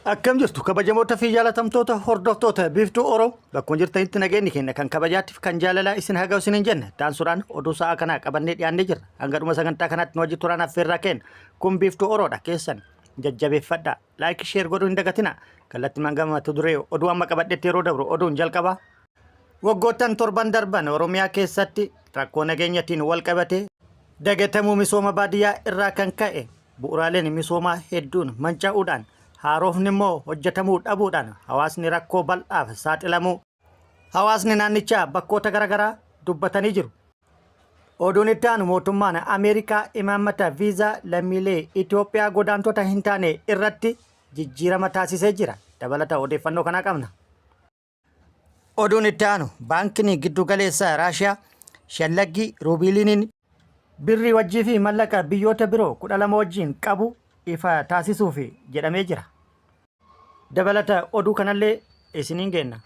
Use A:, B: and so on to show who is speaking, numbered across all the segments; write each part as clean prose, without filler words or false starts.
A: Akkam jirtu kabajamoota fi jaalatamtoota hordoftoota biiftuu Oromoo bakkuma jirtanitti nageenyi kenna kan kabajaatiif kan jaalalaa isin haa ga'u isiniin jenna. Taansuudhaan oduu sa'a kanaa qabannee dhiyaannee jirra. Hanga dhuma sagantaa kanaatti nu wajji turaan affeerraa kenna. Kun biiftuu Oromoodha keessan jajjabeeffadhaa. Laayik sheer godhuu hin dagatinaa. Kallattii mangamatu duree oduu amma qabadhetti yeroo dabru oduun jalqabaa. Waggoottan torban darban Oromiyaa keessatti rakkoo nageenyatiin wal qabatee dagatamuu misooma baadiyyaa irraa kan ka'e bu'uuraaleen misoomaa hedduun manca'uudhaan haarofni immoo hojjetamuu dhabuudhaan hawaasni rakkoo bal'aaf saaxilamuu hawaasni naannichaa bakkoota garaagaraa dubbatanii jiru. Oduun itti aanu mootummaan Ameerikaa imaammata viizaa lammiilee Itoophiyaa godaantota hin taane irratti jijjiirama taasisee jira. Dabalata odeeffannoo kanaa qabna. Oduun itti aanu baankiin giddugaleessaa Raashiyaa shallagii ruubiiliiniin birrii wajjii fi mallaqa biyyoota biroo 12 wajjiin qabu ifa taasisuuf jedhamee jira. Dabalata oduu kanallee isiniin geenna.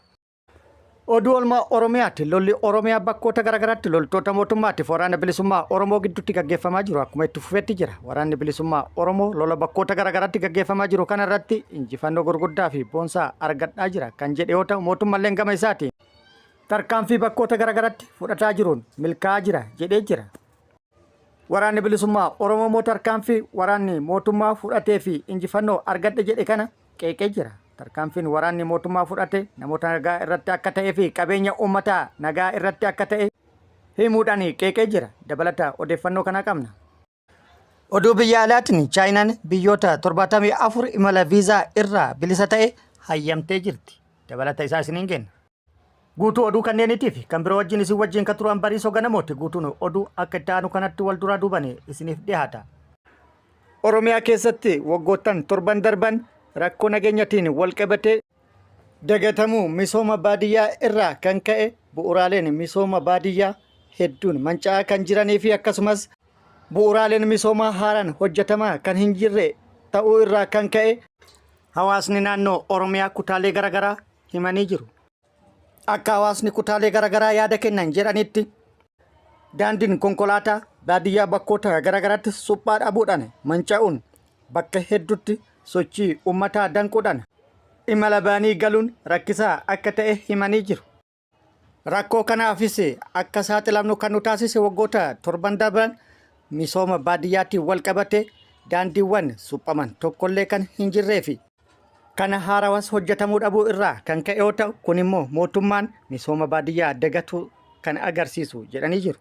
A: Oduu olmaa Oromiyaatti lolli Oromiyaa bakkoota garaagaraatti loltoota mootummaatti waraana bilisummaa Oromoo gidduutti gaggeeffamaa jiru akkuma itti fufeetti jira. Waraanni bilisummaa Oromoo lola bakkoota garaagaraatti gaggeeffamaa jiru kana irratti injifannoo gurguddaa fi boonsaa argadhaa jira kan jedhe yoo ta'u mootummaan gama isaatiin tarkaanfii bakkoota garaagaraatti fudhataa jiruun milkaa'aa jira jedhee jira. Waraanni bilisummaa Oromoo tarkaanfii waraanni mootummaa fudhatee fi injifannoo argadhe jedhe kana qeeqee jira. Tarkaanfiin waraanni mootummaa fudhate namoota nagaa irratti akka ta'ee fi qabeenya uummataa nagaa irratti akka ta'e himuudhaan qeeqee jira. Dabalata odeeffannoo kanaa qabna. Oduu biyya alaatiin Chaayinaan biyyoota 74 imala viizaa irraa bilisa ta'e hayyamtee jirti. Dabalata isaa isiniin kenna. Guutuu oduu kanneeniitiif kan biroo wajjin isin wajjin kan turan Bariisoo Ganamooti. Guutuun oduu akka itti aanu kanatti wal duraa duubanii isiniif dhiyaata. Oromiyaa keessatti waggoottan torban darban rakkoo nageenyatiin wal qabatee dagatamuu misooma baadiyyaa irraa kan ka'e bu'uuraaleen misooma baadiyyaa hedduun manca'aa kan jiranii fi akkasumas bu'uuraaleen misoomaa haaraan hojjetamaa kan hin jirre ta'uu irraa kan ka'e hawaasni naannoo Oromiyaa kutaalee garaagaraa himanii jiru. Akka hawaasni kutaalee garaagaraa yaada kennan jedhanitti daandiin konkolaataa baadiyyaa bakkoota garaagaraatti suphaa dhabuudhaan manca'uun bakka hedduutti sochii uummataa danquudhaan imala baanii galuun rakkisaa akka ta'e himanii jiru. Rakkoo kanaafis akka saaxilamnu kan nu taasise waggoota torban darban misooma baadiyyaatiin wal qabate daandiiwwan suphaman tokkollee kan hin jirree fi kana haarawas hojjetamuu dhabuu irraa kan ka'e yoo ta'u kun immoo mootummaan misooma baadiyyaa dagatu kan agarsiisu jedhanii jiru.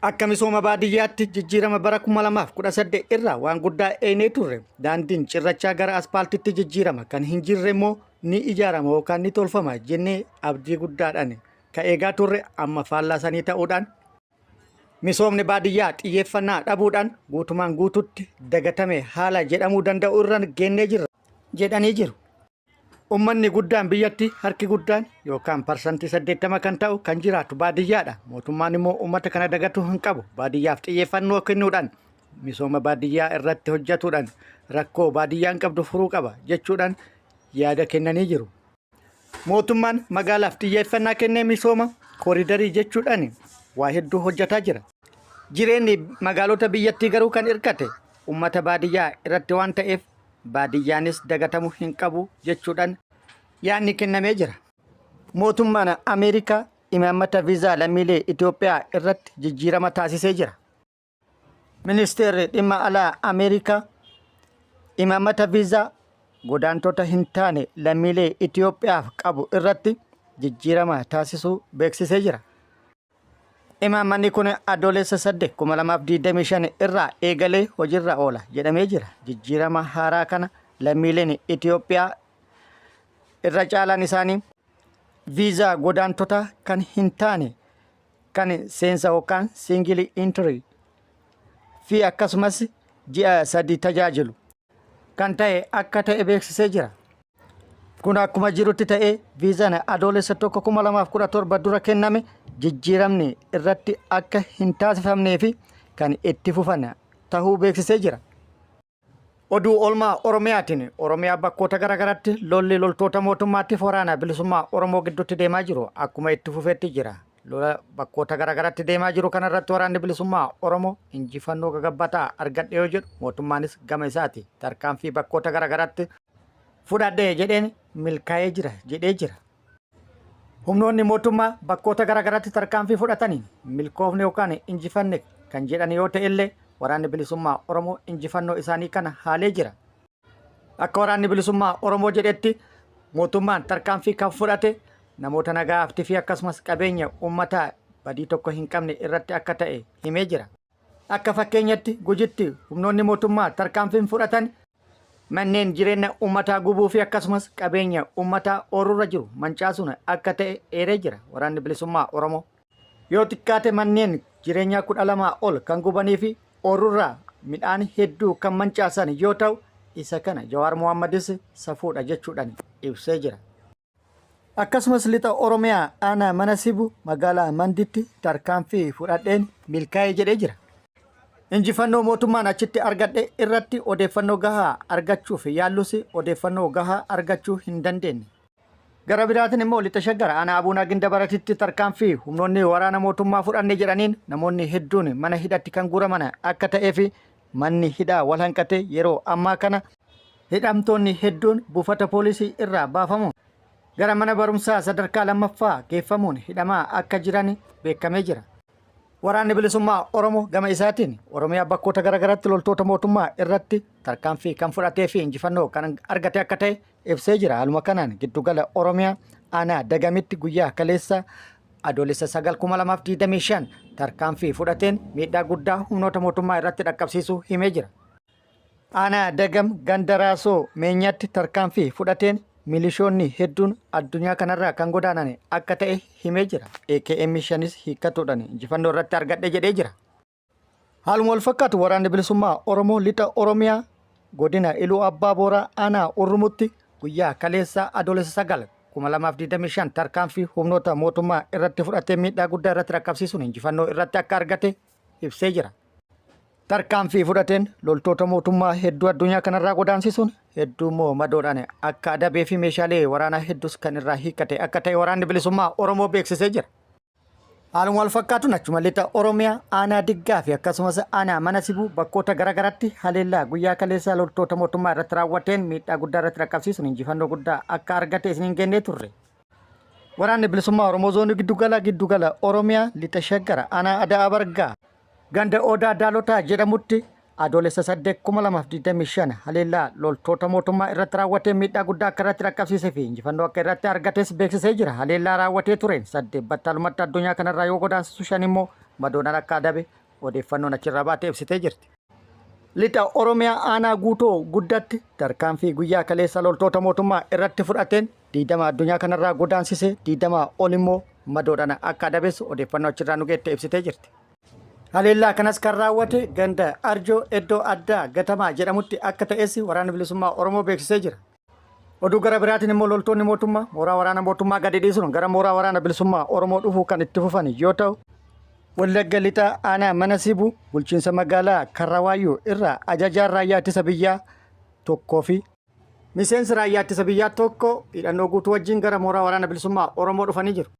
A: Akka misooma baadiyyaatti jijjiirama bara 2018 irraa waan guddaa eenee turre daandiin cirrachaa gara aspaaltiitti jijjiirama kan hin jirre immoo ni ijaarama yookaan ni tolfama jennee abdii guddaadhaan kan eegaa turre amma faallaasanii ta'uudhaan misoomni baadiyyaa xiyyeeffannaa dhabuudhaan guutumaan guututti dagatame haala jedhamuu danda'u irra geennee jirra jedhanii jiru. Uummanni guddaan biyyatti harki guddaan yookaan parsantii 80 kan ta'u kan jiraatu baadiyyaadha. Mootummaan immoo uummata kana dagatu hin qabu. Baadiyyaaf xiyyeeffannoo kennuudhaan misooma baadiyyaa irratti hojjetuudhaan rakkoo baadiyyaan qabdu furuu qaba jechuudhaan yaada kennanii jiru. Mootummaan magaalaaf xiyyeeffannaa kennee misooma kooriidarii jechuudhaan waa hedduu hojjetaa jira. Jireenyi magaalota biyyattii garuu kan hirkate uummata baadiyyaa irratti waan ta'eef baadiyyaanis dagatamuu hin qabu jechuudhaan yaadni kennamee jira. Mootummaan Ameerikaa imaammata viizaa lammiilee Itoophiyaa irratti jijjiirama taasisee jira. Ministeerri dhimma alaa Ameerikaa imaammata viizaa godaantota hin taane lammiilee Itoophiyaaf qabu irratti jijjiirama taasisuu beeksisee jira. Imaammanni kun adoolessa 8 2025 irraa eegalee hojiirra oola jedhamee jira. Jijjiirama haaraa kana lammiileen Itoophiyaa irra caalaan isaanii viizaa godaantota kan hin taane kan seensa yookaan singili intirii fi akkasumas ji'a 3 tajaajilu kan ta'e akka ta'e beeksisee jira. Kun akkuma jirutti ta'ee viizaan adoolessa 1 2017 dura kenname jijjiiramni irratti akka hin taasifamnee fi kan itti fufan ta'uu beeksisee jira. Oduu olmaa Oromiyaatiin Oromiyaa bakkoota garaagaraatti lolli loltoota mootummaatti waraana bilisummaa Oromoo gidduutti deemaa jiru akkuma itti fufeetti jira. Lola bakkoota garaagaraatti deemaa jiru kanarratti waraanni bilisummaa Oromoo injifannoo gagabbataa argadhe yoo jedhu mootummaanis gama isaati tarkaanfii bakkoota garaagaraatti fudhadhee jedheen milkaa'ee jira jedhee jira. Humnoonni mootummaa bakkoota garaagaraatti tarkaanfii fudhataniin milkoofne yookaan injifanne kan jedhan yoo ta'e illee waraanni bilisummaa Oromoo injifannoo isaanii kana haalee jira. Akka waraanni bilisummaa Oromoo jedhetti mootummaan tarkaanfii kan fudhate namoota nagaaftii fi akkasumas qabeenya uummataa badii tokko hin qabne irratti akka ta'e himee jira. Akka fakkeenyatti Gujitti humnoonni mootummaa tarkaanfiin fudhatan manneen jireenya uummataa gubuu fi akkasumas qabeenya uummataa oorurra jiru mancaasuun akka ta'e eeree jira waraanni bilisummaa Oromoo. Yoo xiqqaate manneen jireenyaa 12 ol kan gubanii fi oorurraa midhaan hedduu kan mancaasan yoo ta'u isa kana Jawaar Mohammadis safuudha jechuudhaan ibsee jira. Akkasumas lixa Oromiyaa aanaa mana Sibu magaalaa Manditti tarkaanfii fudhadheen milkaa'ee jedhee jira. Injifannoo mootummaan achitti argadhe irratti odeeffannoo gahaa argachuuf yaallus odeeffannoo gahaa argachuu hin dandeenye. Gara biraatiin immoo lixa Shaggar aanaa Abuunaa Gindabaratitti tarkaanfii humnoonni waraana mootummaa fudhanne jedhaniin namoonni hedduun mana hidhatti kan guuraman akka ta'ee fi manni hidhaa wal hanqate yeroo ammaa kana hidhamtoonni hedduun buufata poolisii irraa baafamuun gara mana barumsaa sadarkaa lammaffaa geeffamuun hidhamaa akka jiran beekamee jira. Waraanni bilisummaa Oromoo gama isaatiin Oromiyaa bakkoota garaagaraatti loltoota mootummaa irratti tarkaanfii kan fudhatee fi injifannoo kan argate akka ta'e ibsee jira. Haaluma kanaan giddugala Oromiyaa aanaa Dagamitti guyyaa kaleessa adoolessa 9/2025 tarkaanfii fudhateen miidhaa guddaa humnoota mootummaa irratti dhaqqabsiisuu himee jira. Aanaa Dagam Gandaraasoo Meenyaatti tarkaanfii fudhateen milishoonni hedduun addunyaa kanarraa kan godaanan akka ta'e himee jira. AKM 5 hiikkatuudhaan injifannoo irratti argadhe jedhee jira. Haaluma wal fakkaatu waraanni bilisummaa Oromoo lixa Oromiyaa godina Iluu Abbaa Booraa aanaa Urrumutti guyyaa kaleessa adoolessa 9/2025 tarkaanfii humnoota mootummaa irratti fudhatee miidhaa guddaa irratti dhaqqabsiisuun injifannoo irratti akka argate ibsee jira. Tarkaanfii fudhateen loltoota mootummaa hedduu addunyaa kanarraa godaansisuun hedduu immoo madoodhaan akka adabee fi meeshaalee waraanaa hedduus kan irraa hiikkate akka ta'e waraanni bilisummaa Oromoo beeksisee jira. Haaluma wal fakkaatuun achuma lixa Oromiyaa aanaa Diggaa fi akkasumas aanaa mana Sibuu bakkoota garaagaraatti haleellaa guyyaa kaleessaa loltoota mootummaa irratti raawwateen miidhaa guddaa irratti dhaqqabsiisuun injifannoo guddaa akka argate isin hin gennee turre. Waraanni bilisummaa Oromoo zoonii giddugala Oromiyaa lixa Shaggar aanaa Adaa Bargaa ganda Odaa Daalotaa jedhamutti adoolessa 8/2025 haleellaa loltoota mootummaa irratti raawwatee miidhaa guddaa akka irratti dhaqqabsiisee fi injifannoo akka irratti argates beeksisee jira. Haleellaa raawwatee tureen 8 battalumatti addunyaa kanarraa yoo godaansisu 5 immoo madoodhaan akka adabe odeeffannoon achirraa baatee ibsitee jirti. Lixa Oromiyaa aanaa Guutoo Guddatti tarkaanfii guyyaa kaleessa loltoota mootummaa irratti fudhateen 20 addunyaa kanarraa godaansisee 20 ol immoo madoodhaan akka adabes odeeffannoo achirraa nu geette ibsitee jirti. Haleellaa kanas kan raawwate ganda Arjoo Eddoo Addaa Gatamaa jedhamutti akka ta'es waraanni bilisummaa Oromoo beeksisee jira. Oduu gara biraatiin immoo loltoonni mootummaa mooraa waraana mootummaa gadi dhiisuun gara mooraa waraana bilisummaa Oromoo dhufuu kan itti fufan yoo ta'u Wallagga lixa aanaa mana Sibuu bulchiinsa magaalaa Karrawaayyuu irraa ajajaan raayyaa ittisa biyyaa tokkoo fi miseensi raayyaa ittisa biyyaa tokko hidhannoo guutuu wajjin gara mooraa waraana bilisummaa Oromoo dhufanii jiru.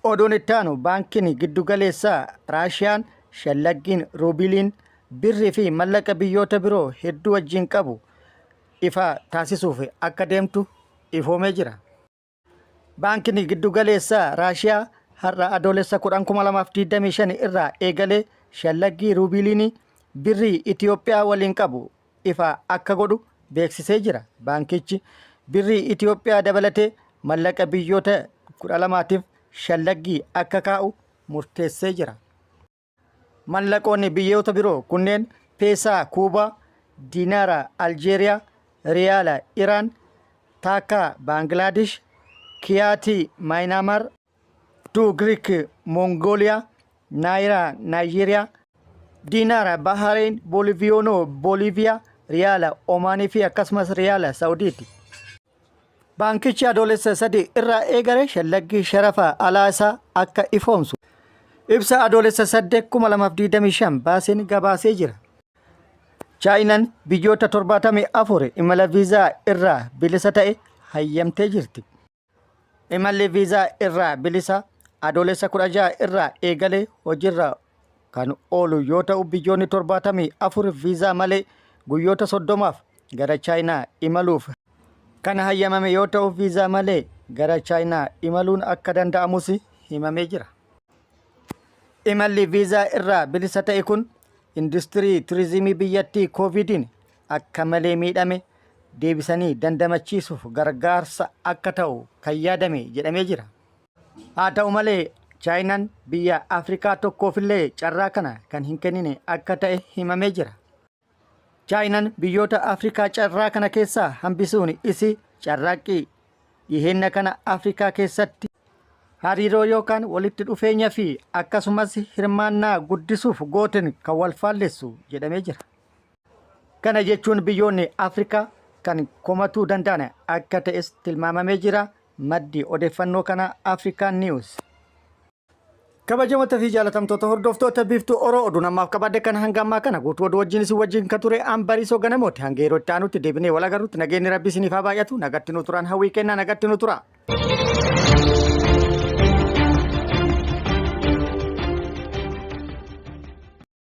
A: Oduun itti aanu baankiin giddugaleessaa Raashiyaan shallaggiin ruubiliin birrii fi mallaqa biyyoota biroo hedduu wajjin qabu ifa taasisuuf akka deemtu ifoomee jira. Baankiin giddugaleessaa Raashiyaa har'a adoolessa 10/2025 irraa eegalee shallaggii ruubiliin birrii Itiyoophiyaa waliin qabu ifa akka godhu beeksisee jira. Baankichi birrii Itiyoophiyaa dabalatee mallaqa biyyoota 12tiif shallaggii akka kaa'u murteessee jira. Mallaqoonni biyyoota biroo kunneen peesaa Kuubaa, diinaara Aljeeriyaa, riyaala Iraan, taakaa Baangilaadesh, kiyaatii Maayinaamar, Giriik Mongooliyaa, naayiraa Naayijeeriyaa, diinaara Bahareen, Booliviyoonoo Booliviyaa, riyaala Omaanii fi akkasumas riyaala Saawudiiti. Baankichi adoolessa 3 irraa eegale shallaggii sharafa alaasaa akka ifoomsu ibsa adoolessa 8/2025 baaseen gabaasee jira. Chaayinaan biyyoota 74 imala viizaa irraa bilisa ta'e hayyamtee jirti. Imalli viizaa irraa bilisa adoolessa 16 irraa eegale hojiirra kan oolu yoo ta'u biyyoonni 74 viizaa malee guyyoota 30f gara Chaayinaa imaluuf Kana hayyamame yoo ta'u viizaa malee gara Chaayinaa imaluun akka danda'amus himamee jira. Imalli viizaa irraa bilisa ta'e kun industirii turizimii biyyattii koovidiin akka malee miidhame deebisanii dandamachiisuuf gargaarsa akka ta'u kan yaadame jedhamee jira. Haa ta'u malee Chaayinaan biyya Afrikaa tokkoofillee carraa kana kan hin kennine akka ta'e himamee jira. Chaayinaan biyyoota Afrikaa carraa kana keessaa hambisuun isi carraaqqii dhiheenya kana Afrikaa keessatti hariiroo yookaan walitti dhufeenya fi akkasumas hirmaannaa guddisuuf gooten kan wal faalleessu jedhamee jira. Kana jechuun biyyoonni Afrikaa kan komatuu danda'an akka ta'es tilmaamamee jira. Maddi odeeffannoo kana Afrikaan News. Kabajamoota fi jaalatamtoota hordoftoota biiftuu Oroo oduu namaaf qabadde kan hanga ammaa kana guutuu oduu wajjin isin wajjin kan ture Ambariisoo Ganamooti. Hanga yeroo itti aanutti deebinee wal agarrutti nageenyi Rabbii isiniif haa baay'atu. Nagatti nu turaan hawwii kennaa nagatti nu tura.